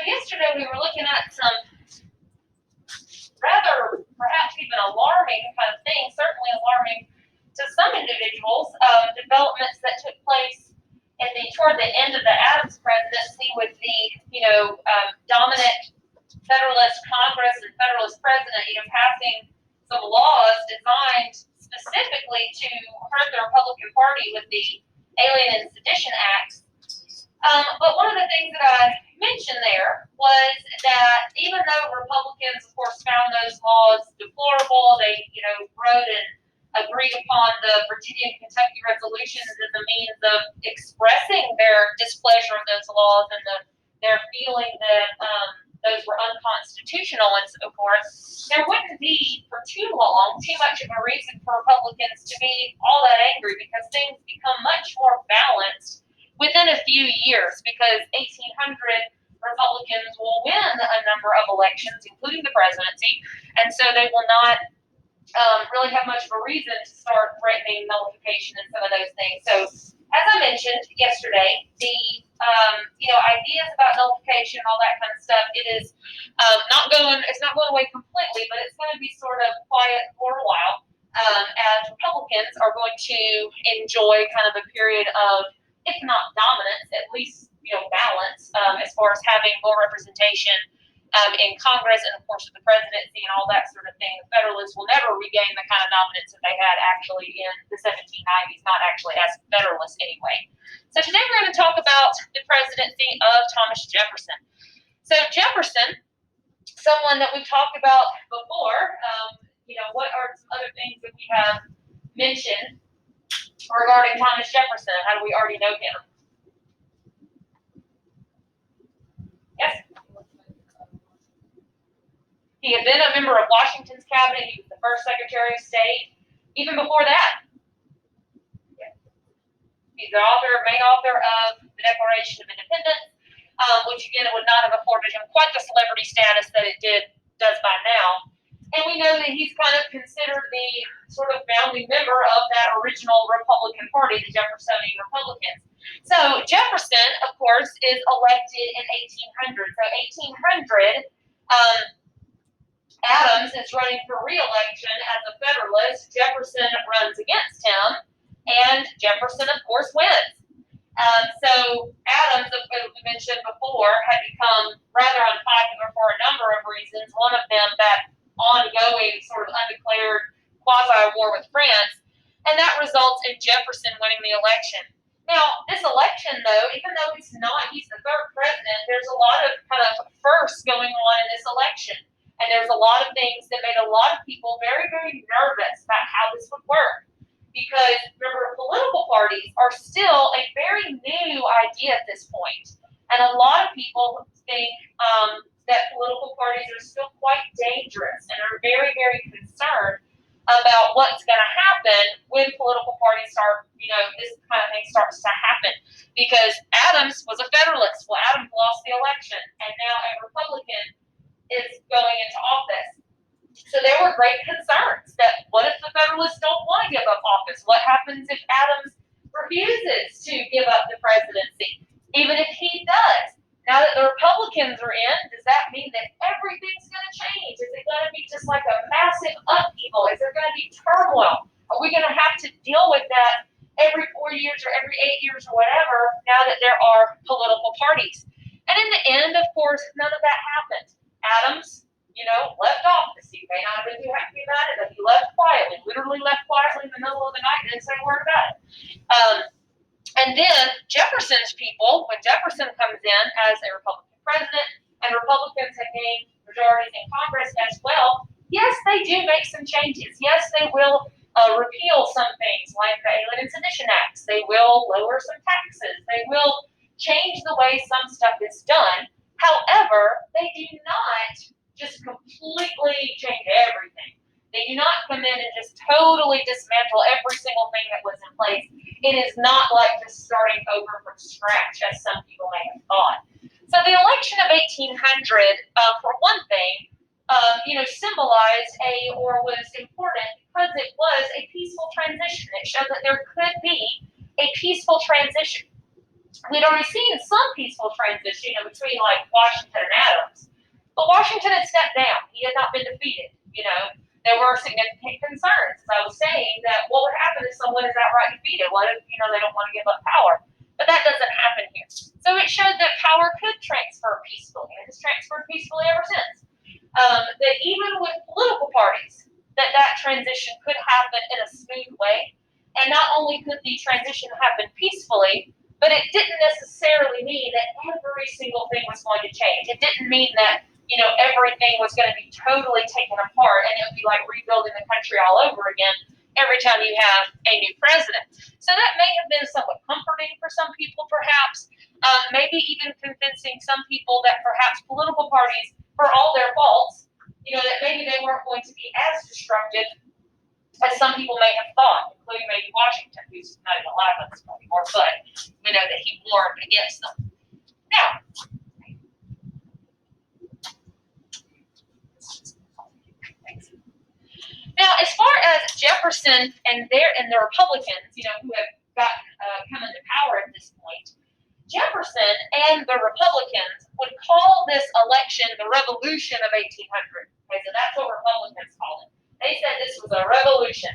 yesterday we were looking at some rather perhaps even alarming kind of things, certainly alarming to some individuals, developments that took place toward the end of the Adams presidency with the, dominant Federalist Congress and Federalist President, passing some laws designed specifically to hurt the Republican Party with the Alien and Sedition Acts. But one of the things that I mentioned there was that even though Republicans, of course, found those laws deplorable, they, wrote and agreed upon the Virginia and Kentucky resolutions as a means of expressing their displeasure of those laws and their feeling that those were unconstitutional and so forth, there wouldn't be for too long too much of a reason for Republicans to be all that angry, because things become much more balanced within a few years, because 1,800 Republicans will win a number of elections, including the presidency, and so they will not really have much of a reason to start threatening nullification and some of those things. So, as I mentioned yesterday, the ideas about nullification and all that kind of stuff, it's not going away completely, but it's going to be sort of quiet for a while, as Republicans are going to enjoy kind of a period of, if not dominance, at least balance, as far as having more representation in Congress and, of course, with the presidency and all that sort of thing. The Federalists will never regain the kind of dominance that they had actually in the 1790s, not actually as Federalists anyway. So today we're going to talk about the presidency of Thomas Jefferson. So Jefferson, someone that we've talked about before, what are some other things that we have mentioned regarding Thomas Jefferson? How do we already know him? Yes? He had been a member of Washington's cabinet. He was the first Secretary of State. Even before that, he's the main author of the Declaration of Independence, which again would not have afforded him quite the celebrity status that it does by now. And we know that he's kind of considered the sort of founding member of that original Republican Party, the Jeffersonian Republicans. So Jefferson, of course, is elected in 1800. So 1800. Adams is running for re-election as a Federalist. Jefferson runs against him, and Jefferson, of course, wins. So Adams, as we mentioned before, had become rather unpopular for a number of reasons. One of them, that ongoing sort of undeclared quasi-war with France, and that results in Jefferson winning the election. Now, this election, though, even though he's the third president, there's a lot of kind of firsts going on in this election. And there's a lot of things that made a lot of people very, very nervous about how this would work. Because, remember, political parties are still a very new idea at this point. And a lot of people think that political parties are still quite dangerous and are very, very concerned about what's going to happen when political parties start, this kind of thing starts to happen. Because Adams was a Federalist. Well, Adams lost the election. And now a Republican is going into office. So there were great concerns that what if the Federalists don't want to give up office? What happens if Adams refuses to give up the presidency? Even if he does, now that the Republicans are in, does that mean that everything's going to change? Is it going to be just like a massive upheaval? Is there going to be turmoil? Are we going to have to deal with that every 4 years or every 8 years or whatever now that there are political parties? And in the end, of course, none of that happened. Adams, left office. He may not have been too happy about it, but he left quietly, literally left quietly in the middle of the night and didn't say a word about it. And then Jefferson's people, when Jefferson comes in as a Republican president, and Republicans have gained majorities in Congress as well, yes, they do make some changes. Yes, they will repeal some things like the Alien and Sedition Acts. They will lower some taxes. They will change the way some stuff is done. However, they do not just completely change everything. They do not come in and just totally dismantle every single thing that was in place. It is not like just starting over from scratch, as some people may have thought. So the election of 1800, for one thing, symbolized or was important because it was a peaceful transition. It showed that there could be a peaceful transition. we'd already seen some peaceful transition, between like Washington and Adams. But Washington had stepped down. He had not been defeated. There were significant concerns. As I was saying, that what would happen if someone is outright defeated? What if, they don't want to give up power? But that doesn't happen here. So it showed that power could transfer peacefully, and it's transferred peacefully ever since. That even with political parties, that transition could happen in a smooth way. And not only could the transition happen peacefully, but it didn't necessarily mean that every single thing was going to change. It didn't mean that, everything was going to be totally taken apart and it would be like rebuilding the country all over again every time you have a new president. So that may have been somewhat comforting for some people, perhaps, maybe even convincing some people that perhaps political parties, for all their faults, that maybe they weren't going to be as destructive as some people may have thought, including maybe Washington, who's not even alive at this point anymore, but we know that he warned against them. Now, as far as Jefferson and the Republicans, who have gotten come into power at this point, Jefferson and the Republicans would call this election the Revolution of 1800. Okay, so that's what Republicans call it. They said this was a revolution.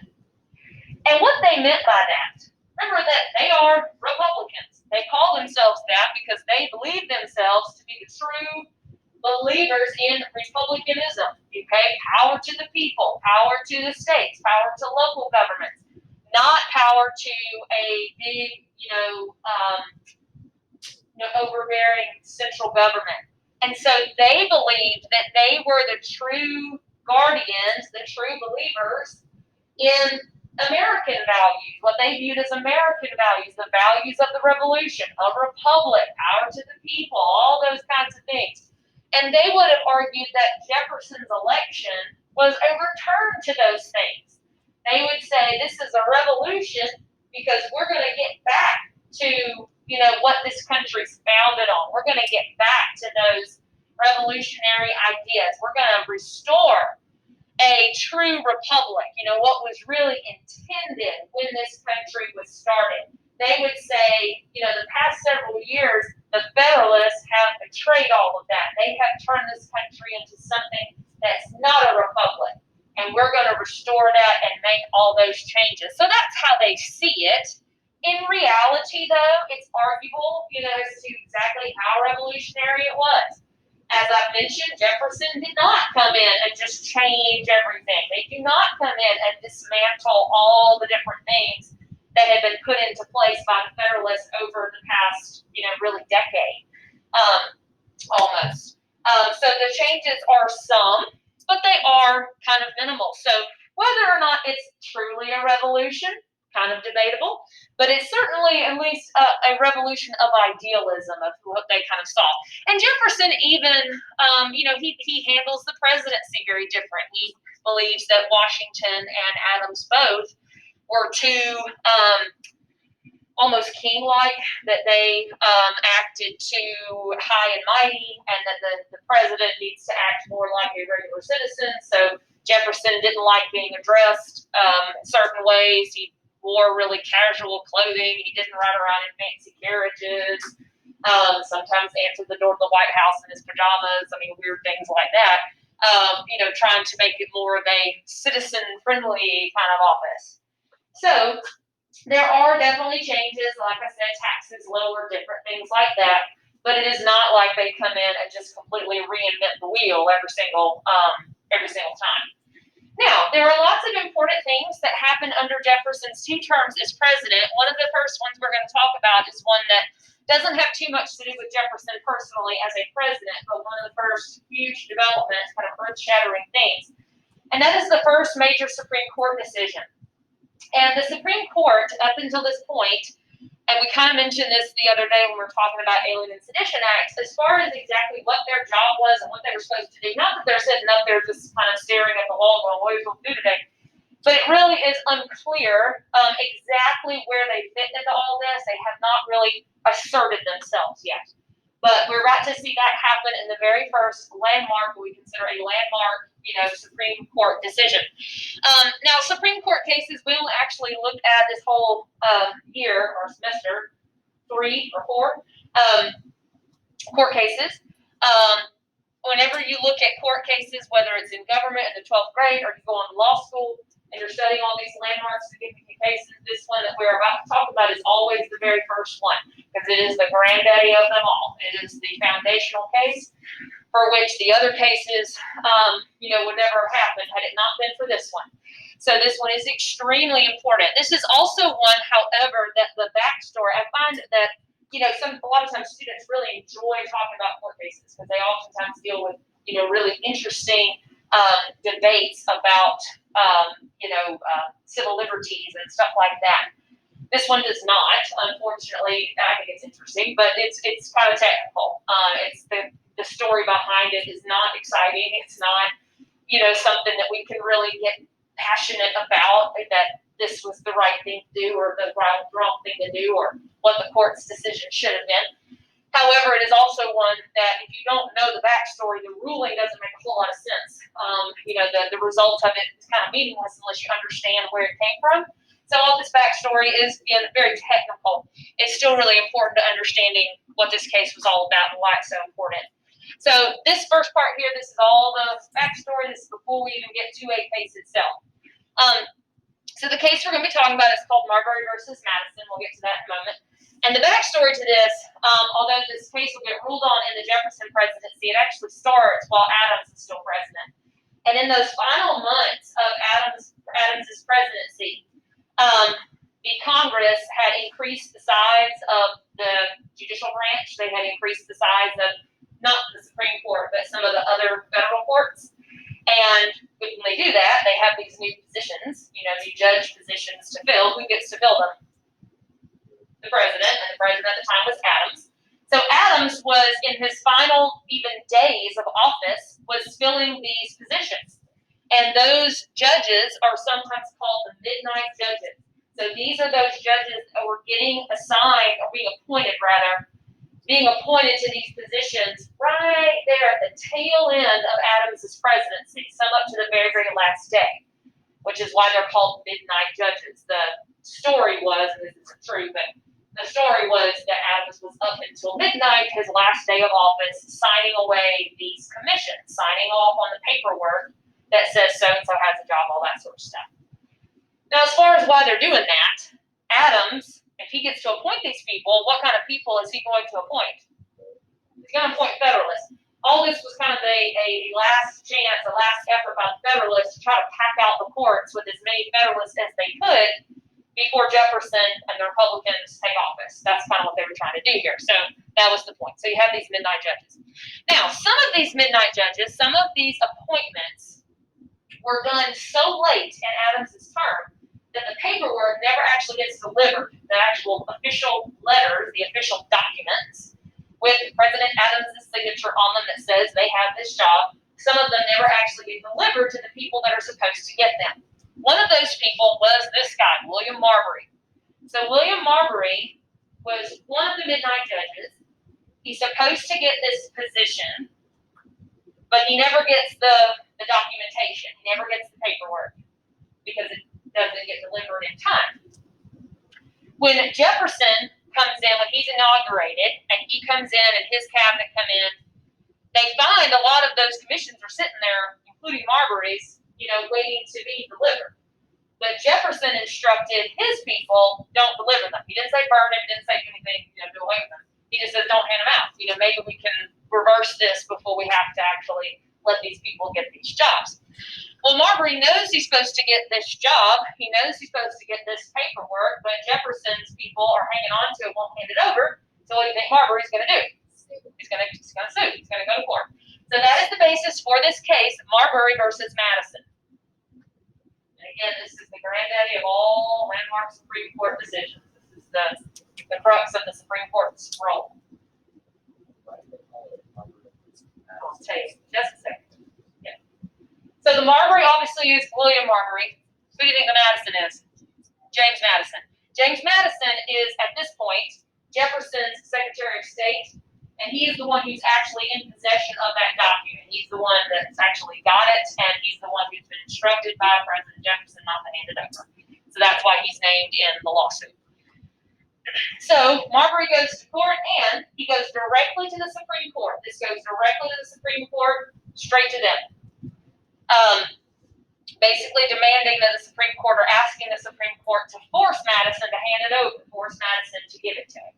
And what they meant by that, remember that they are Republicans. They call themselves that because they believe themselves to be the true believers in republicanism. Okay, power to the people, power to the states, power to local governments, not power to a big, overbearing central government. And so they believed that they were the true guardians, the true believers in American values, what they viewed as American values, the values of the revolution, of republic, power to the people, all those kinds of things. And they would have argued that Jefferson's election was a return to those things. They would say this is a revolution because we're going to get back to, what this country's founded on. We're going to get back to those revolutionary ideas. We're going to restore a true republic, what was really intended when this country was started. They would say, the past several years, the Federalists have betrayed all of that. They have turned this country into something that's not a republic. And we're going to restore that and make all those changes. So that's how they see it. In reality, though, it's arguable, as to exactly how revolutionary it was. As I've mentioned, Jefferson did not come in and just change everything. They do not come in and dismantle all the different things that had been put into place by the Federalists over the past, really decade, almost. So the changes are some, but they are kind of minimal. So whether or not it's truly a revolution, kind of debatable, but it's certainly at least a revolution of idealism of what they kind of saw. And Jefferson even, he handles the presidency very different. He believes that Washington and Adams both were too almost king-like, that they acted too high and mighty, and that the president needs to act more like a regular citizen. So Jefferson didn't like being addressed certain ways. He wore really casual clothing. He didn't ride around in fancy carriages. Sometimes answered the door of the White House in his pajamas. Weird things like that. Trying to make it more of a citizen-friendly kind of office. So there are definitely changes. Like I said, taxes lower, different things like that. But it is not like they come in and just completely reinvent the wheel every single time. Now, there are lots of important things that happened under Jefferson's 2 terms as president. One of the first ones we're going to talk about is one that doesn't have too much to do with Jefferson personally as a president, but one of the first huge developments, kind of earth-shattering things. And that is the first major Supreme Court decision. And the Supreme Court, up until this point, and we kind of mentioned this the other day when we were talking about Alien and Sedition Acts, as far as exactly what their job was and what they were supposed to do, not that they're sitting up there just kind of staring at the wall going, what are we supposed to do today? But it really is unclear exactly where they fit into all this. They have not really asserted themselves yet. But we're about to see that happen in the very first landmark, what we consider a landmark, Supreme Court decision. Now, Supreme Court cases, we will actually look at this whole year or semester 3 3 or 4 court cases. Whenever you look at court cases, whether it's in government in the 12th grade or you go on to law school and you're studying all these landmark significant cases, this one that we're about to talk about is always the very first one because it is the granddaddy of them all. It is the foundational case for which the other cases, would never have happened had it not been for this one. So this one is extremely important. This is also one, however, that the backstory, I find that a lot of times students really enjoy talking about court cases because they oftentimes deal with, really interesting debates about, civil liberties and stuff like that. This one does not, unfortunately. I think it's interesting, but it's kind of technical. It's the story behind it is not exciting. It's not, something that we can really get passionate about, that this was the right thing to do or the wrong thing to do or what the court's decision should have been. However, it is also one that if you don't know the backstory, the ruling doesn't make a whole lot of sense. The result of it is kind of meaningless unless you understand where it came from. So all this backstory is, again, very technical. It's still really important to understanding what this case was all about and why it's so important. So this first part here, this is all the backstory. This is before we even get to a case itself. So the case we're going to be talking about is called Marbury versus Madison. We'll get to that in a moment. And the backstory to this, although this case will get ruled on in the Jefferson presidency, it actually starts while Adams is still president. And in those final months of Adams's presidency, the Congress had increased the size of the judicial branch. They had increased the size of not the Supreme Court, but some of the other federal courts. And when they do that, they have these new positions, new judge positions to fill. Who gets to fill them? The president, and the president at the time was Adams. So Adams was, in his final even days of office, was filling these positions. And those judges are sometimes called the midnight judges. So these are those judges that were getting assigned, or being appointed to these positions right there at the tail end of Adams's presidency, some up to the very, very last day, which is why they're called midnight judges. The story was, and this isn't true, but the story was that Adams was up until midnight, his last day of office, signing away these commissions, signing off on the paperwork that says so-and-so has a job, all that sort of stuff. Now, as far as why they're doing that, Adams, if he gets to appoint these people, what kind of people is he going to appoint? He's going to appoint Federalists. All this was kind of a last chance, a last effort by the Federalists to try to pack out the courts with as many Federalists as they could before Jefferson and the Republicans take office. That's kind of what they were trying to do here. So that was the point. So you have these midnight judges. Now, some of these midnight judges, some of these appointments were done so late in Adams's term that the paperwork never actually gets delivered. The actual official letters, the official documents with President Adams' signature on them that says they have this job, some of them never actually get delivered to the people that are supposed to get them. One of those people was this guy, William Marbury. So William Marbury was one of the midnight judges. He's supposed to get this position, but he never gets the documentation. He never gets the paperwork because it doesn't get delivered in time. When Jefferson comes in, when he's inaugurated, and he comes in and his cabinet come in, they find a lot of those commissions are sitting there, including Marbury's, waiting to be delivered. But Jefferson instructed his people, don't deliver them. He didn't say burn them, he didn't say anything, do away with them. He just says, don't hand them out. Maybe we can reverse this before we have to actually let these people get these jobs. Well, Marbury knows he's supposed to get this job. He knows he's supposed to get this paperwork, but Jefferson's people are hanging on to it, won't hand it over. So what do you think Marbury's going to do? He's going to sue. He's going to go to court. So that is the basis for this case, Marbury versus Madison. And again, this is the granddaddy of all landmark Supreme Court decisions. This is the crux of the Supreme Court's role. I'll tell you just a second. Yeah. So the Marbury obviously is William Marbury. Who do you think the Madison is? James Madison. James Madison is, at this point, Jefferson's Secretary of State, and he is the one who's actually in possession of that document. He's the one that's actually got it, and he's the one who's been instructed by President Jefferson not to hand it over. So that's why he's named in the lawsuit. So Marbury goes to court, and he goes directly to the Supreme Court. This goes directly to the Supreme Court, straight to them. Basically demanding that the Supreme Court, or asking the Supreme Court to force Madison to hand it over, force Madison to give it to him.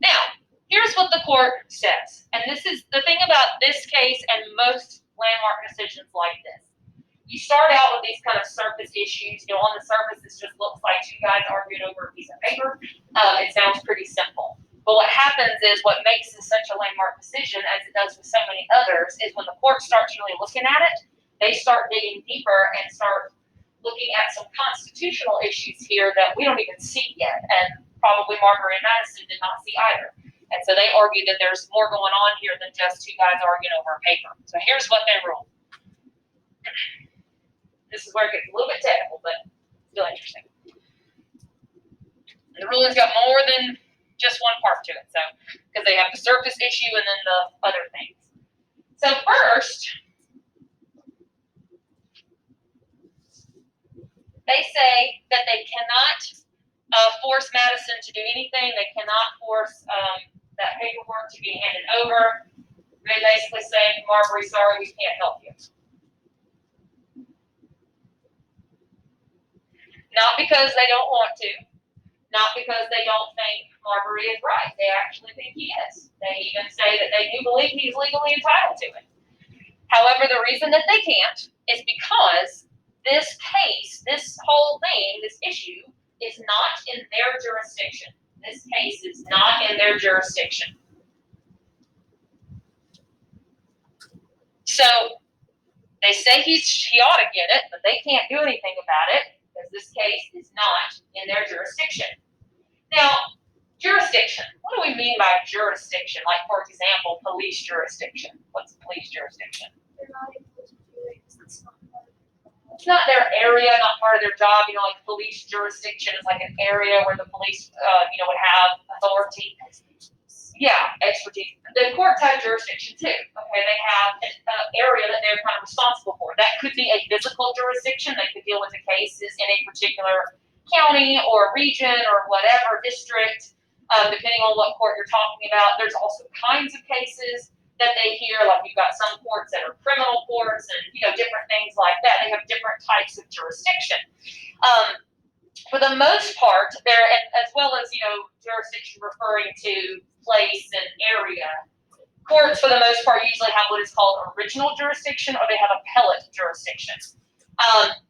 Now, here's what the court says, and this is the thing about this case and most landmark decisions like this. You start out with these kind of surface issues. You know, on the surface, this just looks like two guys arguing over a piece of paper. It sounds pretty simple. But what happens is, what makes this such a landmark decision, as it does with so many others, is when the court starts really looking at it, they start digging deeper and start looking at some constitutional issues here that we don't even see yet, and probably Marbury and Madison did not see either. And so they argued that there's more going on here than just two guys arguing over a paper. So here's what they ruled. This is where it gets a little bit technical, but still interesting. The ruling's got more than just one part to it, so because they have the surface issue and then the other things. So first, they say that they cannot force Madison to do anything. They cannot force that paperwork to be handed over. They basically say, Marbury, sorry, we can't help you. Not because they don't want to, not because they don't think Marbury is right. They actually think he is. They even say that they do believe he's legally entitled to it. However, the reason that they can't is because this case, this whole thing, this issue, is not in their jurisdiction. This case is not in their jurisdiction. So they say he ought to get it, but they can't do anything about it, because this case is not in their jurisdiction. Now, jurisdiction. What do we mean by jurisdiction? Like, for example, police jurisdiction. What's police jurisdiction? They're not able to do it because it's not part of It's not their area, not part of their job. You know, like police jurisdiction is like an area where the police, would have authority. Yeah, expertise. The courts have jurisdiction too. Okay, they have an area that they're kind of responsible for. That could be a physical jurisdiction. They could deal with the cases in a particular county or region or whatever district, depending on what court you're talking about. There's also kinds of cases that they hear, like you've got some courts that are criminal courts and, different things like that. They have different types of jurisdiction. For the most part, there, as well as, jurisdiction referring to place and area, courts for the most part usually have what is called original jurisdiction, or they have appellate jurisdiction.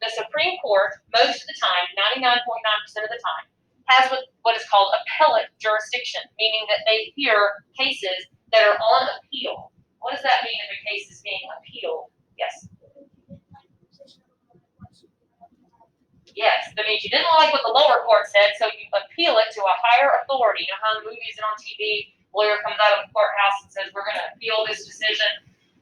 The Supreme Court, most of the time, 99.9% of the time, has what is called appellate jurisdiction, meaning that they hear cases that are on appeal. What does that mean if a case is being appealed? Yes. Yes, that means you didn't like what the lower court said, so you appeal it to a higher authority. You know how in movies and on TV, lawyer comes out of the courthouse and says, we're going to appeal this decision.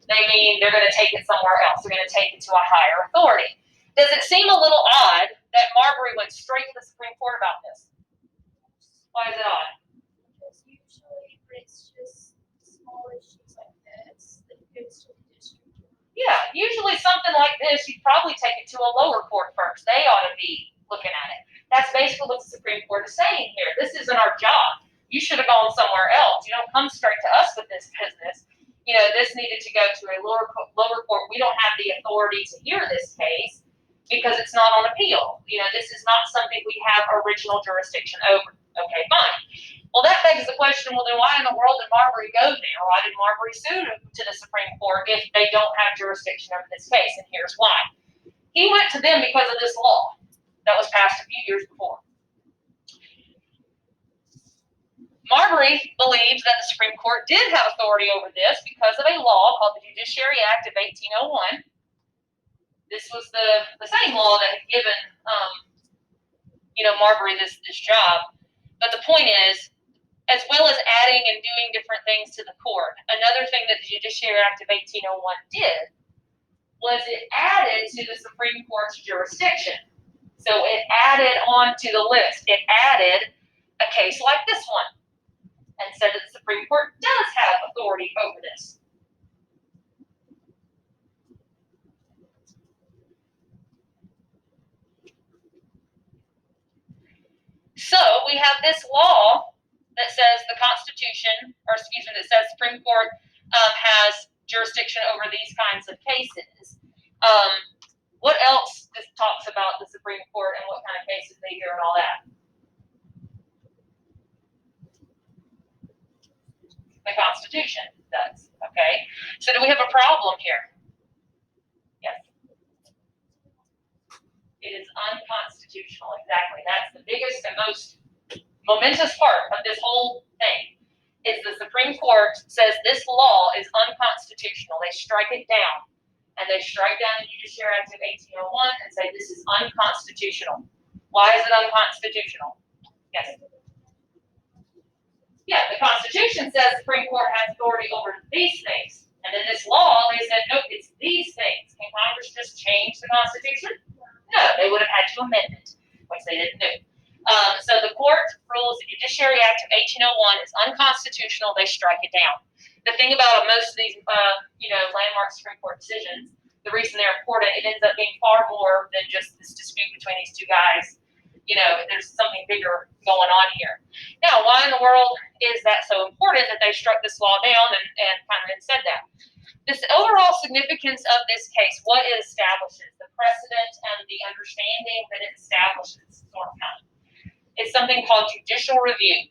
They mean they're going to take it somewhere else. They're going to take it to a higher authority. Does it seem a little odd that Marbury went straight to the Supreme Court about this? Why is it odd? Because usually it's just small issues like this that goes to the district. Yeah, usually something like this, you'd probably take it to a lower court first. They ought to be looking at it. That's basically what the Supreme Court is saying here. This isn't our job. You should have gone somewhere else. You don't come straight to us with this business. This needed to go to a lower court. We don't have the authority to hear this case because it's not on appeal. This is not something we have original jurisdiction over. Okay, fine. Well, that begs the question, well, then why in the world did Marbury go there? Why did Marbury sue to the Supreme Court if they don't have jurisdiction over this case? And here's why. He went to them because of this law that was passed a few years before. Marbury believes that the Supreme Court did have authority over this because of a law called the Judiciary Act of 1801. This was the same law that had given, Marbury this job. But the point is, as well as adding and doing different things to the court, another thing that the Judiciary Act of 1801 did was it added to the Supreme Court's jurisdiction. So it added on to the list. It added a case like this one and said that the Supreme Court does have authority over this. So we have have this law that says the Constitution, or excuse me, that says Supreme Court has jurisdiction over these kinds of cases. What else this talks about the Supreme Court and what kind of cases they hear and all that? The Constitution does. Okay. So do we have a problem here? Yes. It is unconstitutional. Exactly. That's the biggest and most momentous part of this whole thing. Is the Supreme Court says this law is unconstitutional. They strike it down. And they strike down the Judiciary Act of 1801 and say this is unconstitutional. Why is it unconstitutional? Yes. Yeah, the Constitution says the Supreme Court has authority over these things. And in this law, they said, nope, it's these things. Can Congress just change the Constitution? No, they would have had to amend it, which they didn't do. So the court rules the Judiciary Act of 1801 is unconstitutional. They strike it down. The thing about most of these, landmark Supreme Court decisions, the reason they're important, it ends up being far more than just this dispute between these two guys. There's something bigger going on here. Now, why in the world is that so important that they struck this law down and kind of said that? This overall significance of this case, what it establishes, the precedent and the understanding that it establishes, is something called judicial review.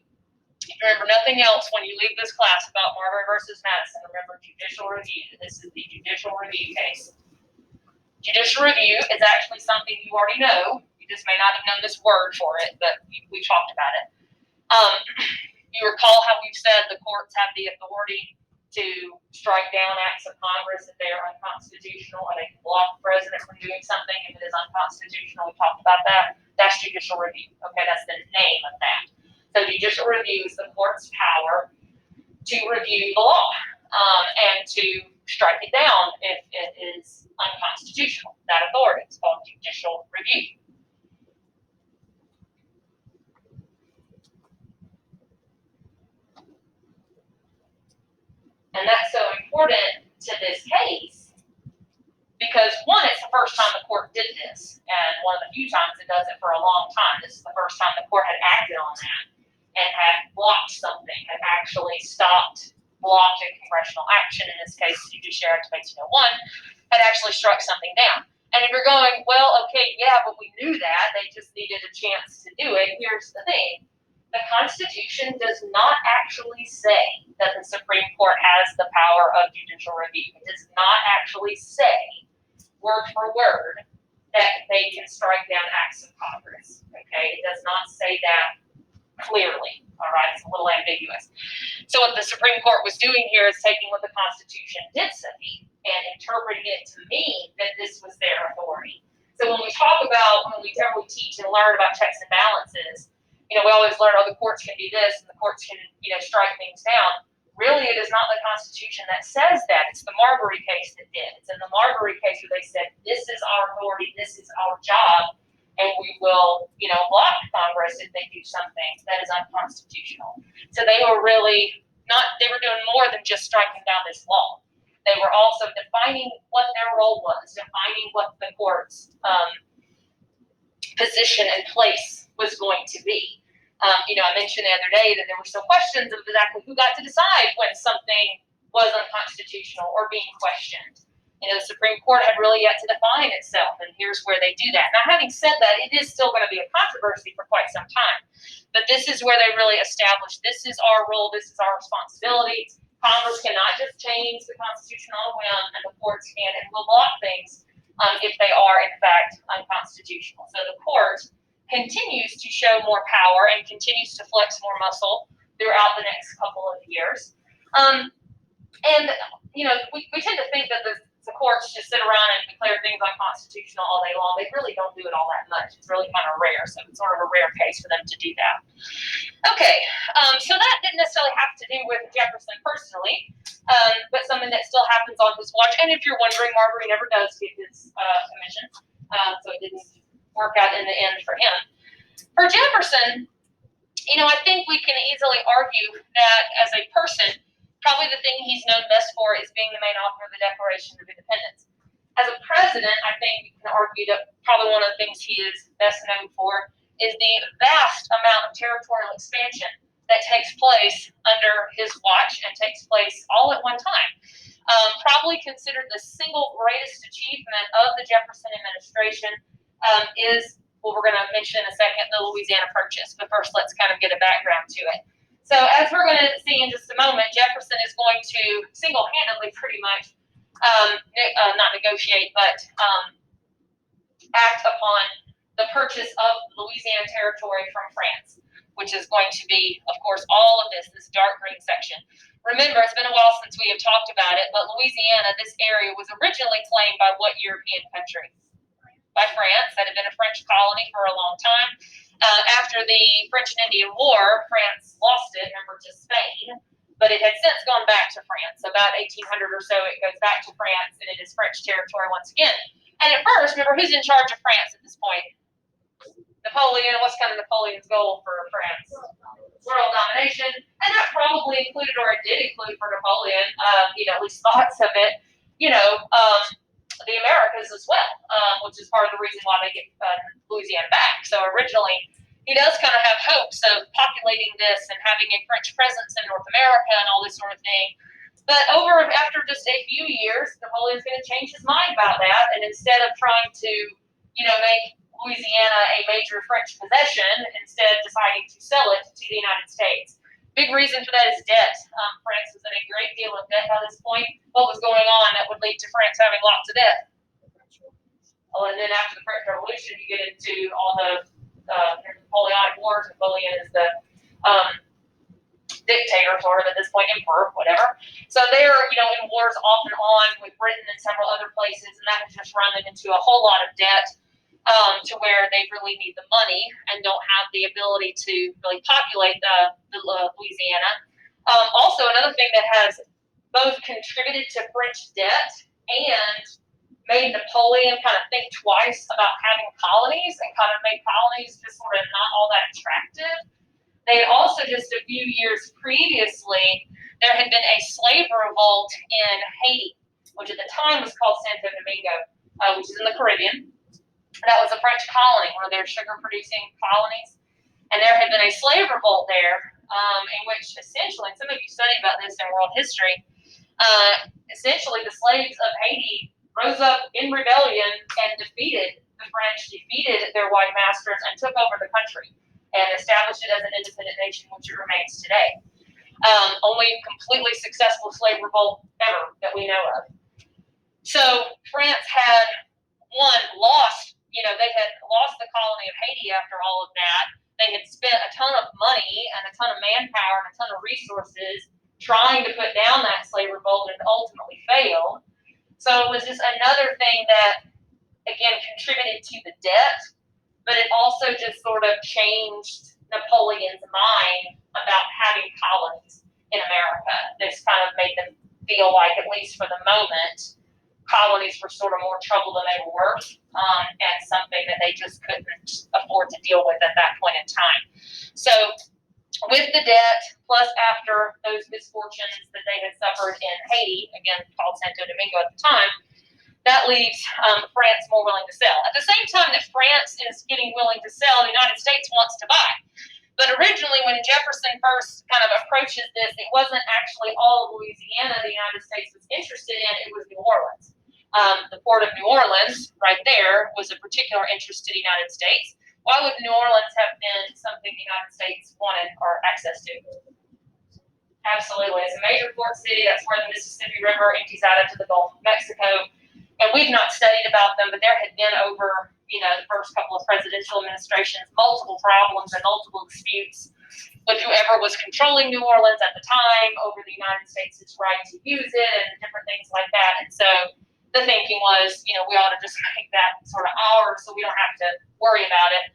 Remember nothing else when you leave this class about Marbury versus Madison. Remember judicial review. This is the judicial review case. Judicial review is actually something you already know. You just may not have known this word for it, but we talked about it. You recall how we've said the courts have the authority to strike down acts of Congress if they are unconstitutional, or they can block the president from doing something if it is unconstitutional. We talked about that. That's judicial review. Okay, that's the name of that. So judicial review is the court's power to review the law and to strike it down if it is unconstitutional. That authority is called judicial review. And that's so important to this case because, one, it's the first time the court did this, and one of the few times it does it for a long time. This is the first time the court had acted on that and had blocked something, had actually blocked a congressional action, in this case, the Judiciary Act of 1801, had actually struck something down. And if you're going, well, okay, yeah, but we knew that, they just needed a chance to do it, here's the thing. The Constitution does not actually say that the Supreme Court has the power of judicial review. It does not actually say, word for word, that they can strike down acts of Congress. Okay, it does not say that clearly. All right, it's a little ambiguous. So what the Supreme Court was doing here is taking what the Constitution did say and interpreting it to mean that this was their authority. So when we teach and learn about checks and balances, we always learn, the courts can do this and the courts can, strike things down. Really, it is not the Constitution that says that. It's the Marbury case that did. It's in the Marbury case where they said, this is our authority, this is our job, and we will, block Congress if they do something that is unconstitutional. So they were they were doing more than just striking down this law. They were also defining what their role was, defining what the court's position and place was going to be. I mentioned the other day that there were still questions of exactly who got to decide when something was unconstitutional or being questioned. The Supreme Court had really yet to define itself, and here's where they do that. Now, having said that, it is still going to be a controversy for quite some time, but this is where they really establish this is our role, this is our responsibility. Congress cannot just change the Constitution on a whim, and the courts can and will block things if they are, in fact, unconstitutional. So the court continues to show more power and continues to flex more muscle throughout the next couple of years. We tend to think that the courts just sit around and declare things unconstitutional all day long. They really don't do it all that much. It's really kind of rare, so it's sort of a rare case for them to do that. Okay, so that didn't necessarily have to do with Jefferson personally, but something that still happens on his watch. And if you're wondering, Marbury never does get his commission, so it didn't work out in the end for him. For Jefferson, I think we can easily argue that as a person, probably the thing he's known best for is being the main author of the Declaration of Independence. As a president, I think we can argue that probably one of the things he is best known for is the vast amount of territorial expansion that takes place under his watch and takes place all at one time. Probably considered the single greatest achievement of the Jefferson administration is what we're going to mention in a second, the Louisiana Purchase. But first, let's kind of get a background to it. So as we're going to see in just a moment, Jefferson is going to single-handedly pretty much not negotiate, but act upon the purchase of Louisiana territory from France, which is going to be, of course, all of this dark green section. Remember, it's been a while since we have talked about it, but Louisiana, this area, was originally claimed by what European country? By France. That had been a French colony for a long time. After the French and Indian War, France lost it, remember, to Spain, but it had since gone back to France. About 1800 or so, it goes back to France, and it is French territory once again. And at first, remember, who's in charge of France at this point? Napoleon. What's kind of Napoleon's goal for France? World domination. And that probably included, or it did include for Napoleon, at least thoughts of it, the Americas as well, which is part of the reason why they get Louisiana back. So originally, he does kind of have hopes of populating this and having a French presence in North America and all this sort of thing. But after just a few years, Napoleon's going to change his mind about that, and instead of trying to, make Louisiana a major French possession, instead deciding to sell it to the United States. Big reason for that is debt. France was in a great deal of debt by this point. What was going on that would lead to France having lots of debt? Oh, and then after the French Revolution, you get into all the Napoleonic Wars. Napoleon is the dictator, sort of, at this point, emperor, whatever. So they're, in wars off and on with Britain and several other places, and that has just run them into a whole lot of debt. To where they really need the money and don't have the ability to really populate the Louisiana. Also, another thing that has both contributed to French debt and made Napoleon kind of think twice about having colonies and kind of made colonies just sort of not all that attractive. They had also, just a few years previously, there had been a slave revolt in Haiti, which at the time was called Santo Domingo, which is in the Caribbean. That was a French colony, one of their sugar-producing colonies. And there had been a slave revolt there, in which essentially, and some of you study about this in world history, essentially the slaves of Haiti rose up in rebellion and defeated the French, defeated their white masters, and took over the country and established it as an independent nation, which it remains today. Only completely successful slave revolt ever that we know of. So France had, lost, they had lost the colony of Haiti after all of that. They had spent a ton of money and a ton of manpower and a ton of resources trying to put down that slave revolt and ultimately failed. So it was just another thing that, again, contributed to the debt, but it also just sort of changed Napoleon's mind about having colonies in America. This kind of made them feel like, at least for the moment, colonies were sort of more trouble than they were worth, and something that they just couldn't afford to deal with at that point in time. So with the debt, plus after those misfortunes that they had suffered in Haiti, again called Santo Domingo at the time, that leaves France more willing to sell. At the same time that France is getting willing to sell, the United States wants to buy. But originally, when Jefferson first kind of approaches this, it wasn't actually all of Louisiana the United States was interested in, it was New Orleans. The port of New Orleans, right there, was a particular interest to the United States. Why would New Orleans have been something the United States wanted or access to? Absolutely. It's a major port city. That's where the Mississippi River empties out into the Gulf of Mexico. And we've not studied about them, but there had been over, the first couple of presidential administrations, multiple problems and multiple disputes with whoever was controlling New Orleans at the time over the United States' right to use it and different things like that. And so the thinking was, we ought to just make that sort of ours so we don't have to worry about it,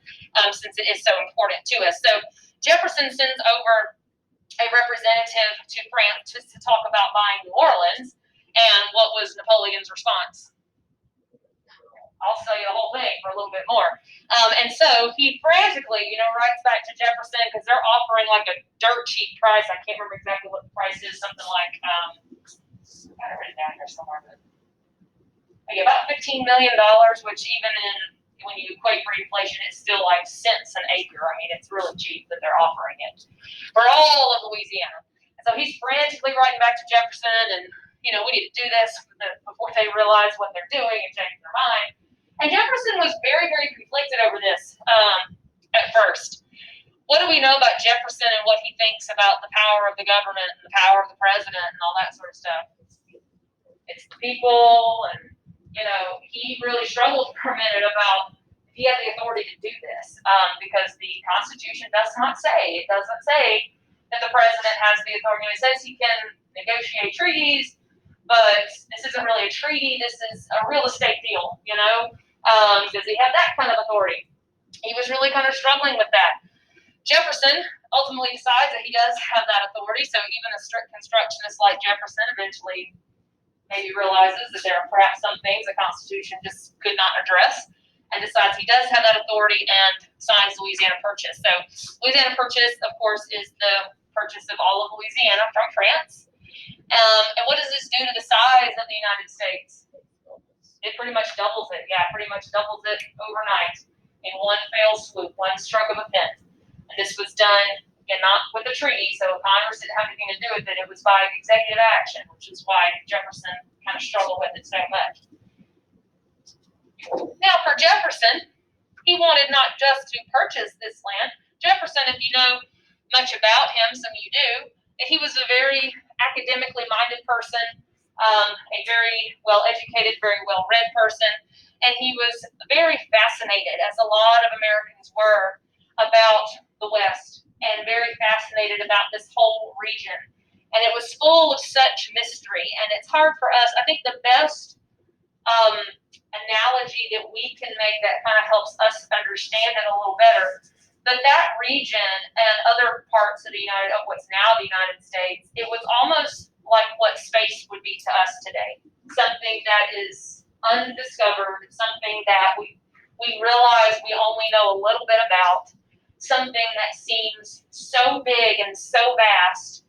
since it is so important to us. So Jefferson sends over a representative to France just to talk about buying New Orleans. And what was Napoleon's response? I'll sell you the whole thing for a little bit more. And so he frantically, writes back to Jefferson because they're offering like a dirt cheap price. I can't remember exactly what the price is. Something like, I got it written down here somewhere, but about $15 million, which even in when you equate for inflation, it's still like cents an acre. I mean, it's really cheap that they're offering it for all of Louisiana. And so he's frantically writing back to Jefferson and, we need to do this before they realize what they're doing and change their mind. And Jefferson was very, very conflicted over this at first. What do we know about Jefferson and what he thinks about the power of the government and the power of the president and all that sort of stuff? It's the people, and he really struggled for a minute about if he had the authority to do this, because the Constitution does not say, it doesn't say that the president has the authority. It says he can negotiate treaties, but this isn't really a treaty. This is a real estate deal, does he have that kind of authority? He was really kind of struggling with that. Jefferson ultimately decides that he does have that authority, so even a strict constructionist like Jefferson eventually maybe realizes that there are perhaps some things the Constitution just could not address, and decides he does have that authority and signs Louisiana Purchase. So Louisiana Purchase, of course, is the purchase of all of Louisiana from France. And what does this do to the size of the United States? It pretty much doubles it. Yeah, pretty much doubles it overnight in one fell swoop, one stroke of a pen. And this was done, again, not with a treaty, so Congress didn't have anything to do with it. It was by executive action, which is why Jefferson kind of struggled with it so much. Now, for Jefferson, he wanted not just to purchase this land. Jefferson, if you know much about him, some of you do, he was a very academically minded person, a very well-educated, very well-read person, and he was very fascinated, as a lot of Americans were, about the West, and very fascinated about this whole region. And it was full of such mystery, and it's hard for us. I think the best analogy that we can make that kind of helps us understand it a little better, that region and other parts of what's now the United States, it was almost like what space would be to us today. Something that is undiscovered, something that we realize we only know a little bit about, something that seems so big and so vast.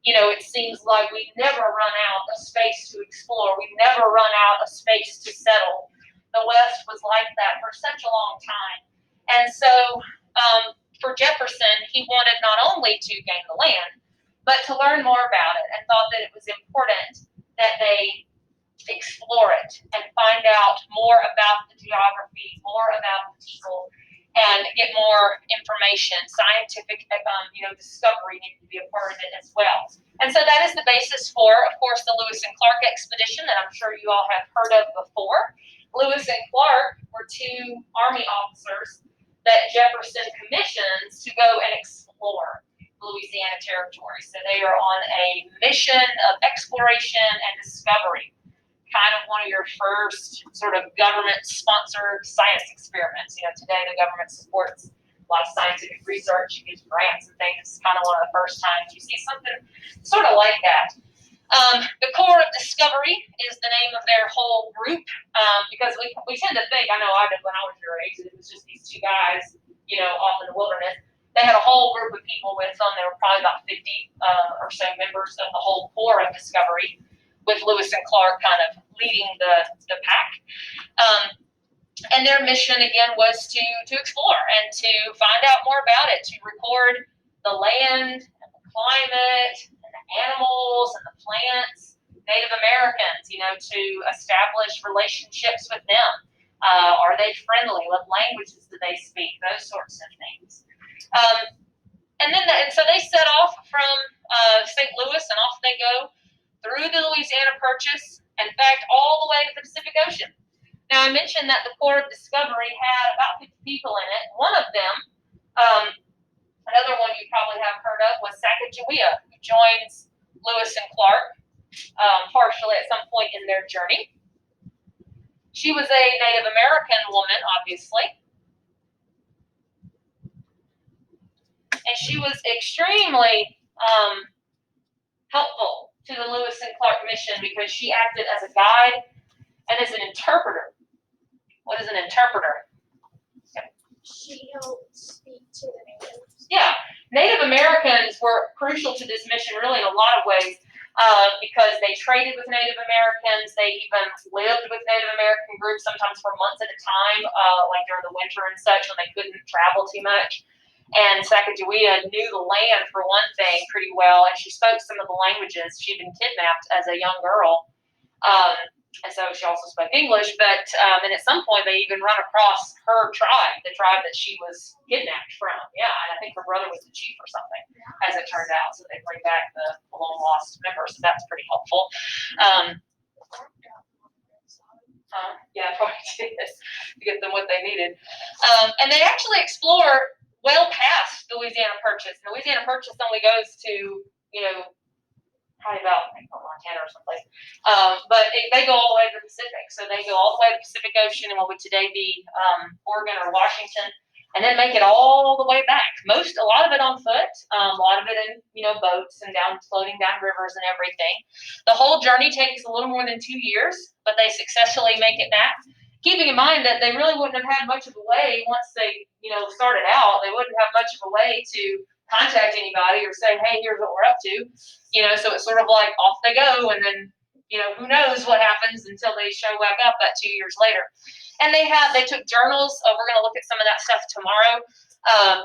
It seems like we never run out of space to explore. We never run out of space to settle. The West was like that for such a long time. And so for Jefferson, he wanted not only to gain the land, but to learn more about it, and thought that it was important that they explore it and find out more about the geography, more about the people, and get more information. Scientific, discovery needed to be a part of it as well. And so that is the basis for, of course, the Lewis and Clark expedition that I'm sure you all have heard of before. Lewis and Clark were two Army officers that Jefferson commissions to go and explore Louisiana Territory. So they are on a mission of exploration and discovery, kind of one of your first sort of government-sponsored science experiments. Today the government supports a lot of scientific research, gives grants and things. It's kind of one of the first times you see something sort of like that. The Corps of Discovery is the name of their whole group, because we tend to think, I know I did when I was your age, it was just these two guys, off in the wilderness. They had a whole group of people with them. There were probably about 50 or so members of the whole Corps of Discovery, with Lewis and Clark kind of leading the pack. And their mission, again, was to explore and to find out more about it, to record the land and the climate and the animals and the plants, Native Americans, to establish relationships with them. Are they friendly? What languages do they speak? Those sorts of things. And so they set off from St. Louis, and off they go through the Louisiana Purchase, in fact, all the way to the Pacific Ocean. Now, I mentioned that the Corps of Discovery had about 50 people in it. One of them, another one you probably have heard of, was Sacagawea, who joins Lewis and Clark partially at some point in their journey. She was a Native American woman, obviously. And she was extremely helpful to the Lewis and Clark mission because she acted as a guide and as an interpreter. What is an interpreter? She helped speak to the natives. Yeah, Native Americans were crucial to this mission really in a lot of ways. because they traded with Native Americans. They even lived with Native American groups, sometimes for months at a time, like during the winter and such when they couldn't travel too much. And Sacagawea knew the land, for one thing, pretty well, and she spoke some of the languages. She'd been kidnapped as a young girl. And so she also spoke English, but and at some point they even run across her tribe, the tribe that she was kidnapped from. Yeah, and I think her brother was the chief or something, as it turned out. So they bring back the long lost member, so that's pretty helpful. Yeah, probably did to get them what they needed. And they actually explore well past the Louisiana Purchase. The Louisiana Purchase only goes to, probably about Montana or someplace. But they go all the way to the Pacific. So they go all the way to the Pacific Ocean and what would today be Oregon or Washington, and then make it all the way back. A lot of it on foot, a lot of it in, boats and floating down rivers and everything. The whole journey takes a little more than 2 years, but they successfully make it back. Keeping in mind that they really wouldn't have had much of a way once they, started out. They wouldn't have much of a way to contact anybody or say, hey, here's what we're up to. So it's sort of like off they go, and then, who knows what happens until they show back up that 2 years later. And they took journals. We're going to look at some of that stuff tomorrow.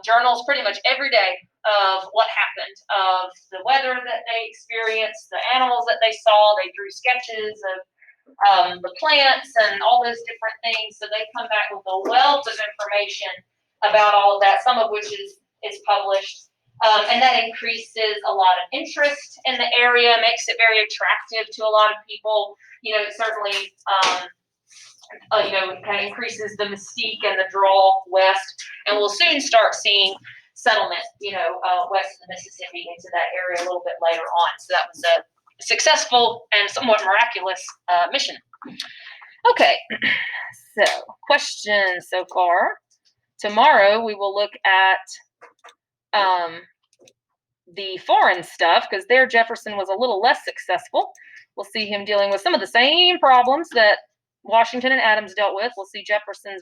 Journals pretty much every day of what happened, of the weather that they experienced, the animals that they saw. They drew sketches of the plants and all those different things. So they come back with a wealth of information about all of that, some of which is published. And that increases a lot of interest in the area, makes it very attractive to a lot of people. It certainly, kind of increases the mystique and the draw west. And we'll soon start seeing settlement, west of the Mississippi into that area a little bit later on. So that was a successful and somewhat miraculous mission. Okay, so questions so far. Tomorrow we will look at the foreign stuff, because there Jefferson was a little less successful. We'll see him dealing with some of the same problems that Washington and Adams dealt with. We'll see Jefferson's